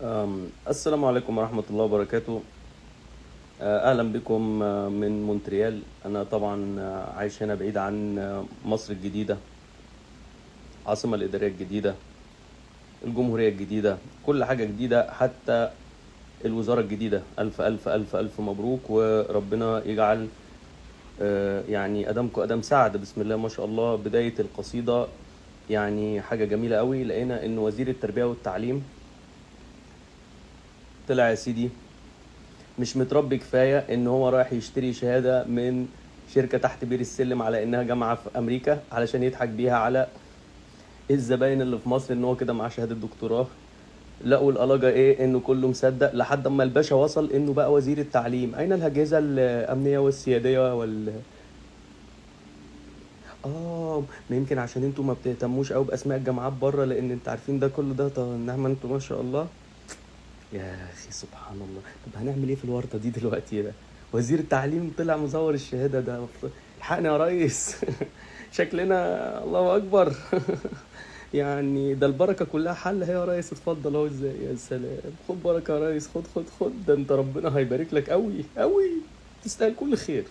السلام عليكم ورحمة الله وبركاته. أهلا بكم من مونتريال. أنا طبعا عايش هنا بعيد عن مصر الجديدة، العاصمة الإدارية الجديدة، الجمهورية الجديدة، كل حاجة جديدة، حتى الوزارة الجديدة. ألف ألف ألف ألف مبروك، وربنا يجعل يعني أدامكم أدام سعد. بسم الله ما شاء الله. بداية القصيدة يعني حاجة جميلة قوي. لقينا إن وزير التربية والتعليم طلع يا سيدي مش متربي كفاية ان هو رايح يشتري شهادة من شركة تحت بير السلم على انها جامعة في امريكا، علشان يضحك بيها على الزباين اللي في مصر ان هو كده معاه شهادة دكتوراه. لقوا القلاجة ايه؟ انه كله مصدق لحد اما الباشا وصل انه بقى وزير التعليم. اين الاجهزة الامنية والسيادية ما يمكن عشان انتوا ما بتهتموش قوي باسماء الجامعات بره، لان انت عارفين ده كله ده. طب انما انتوا ما شاء الله. يا اخي سبحان الله. طب هنعمل ايه في الورطه دي دلوقتي؟ ده وزير التعليم طلع مزور الشهاده ده. الحقني يا ريس. شكلنا الله اكبر. يعني ده البركه كلها حل. هي يا ريس اتفضل اهو. ازاي؟ يا سلام، خد بركه يا ريس. خد خد خد، ده انت ربنا هيبارك لك قوي قوي. تستاهل كل خير.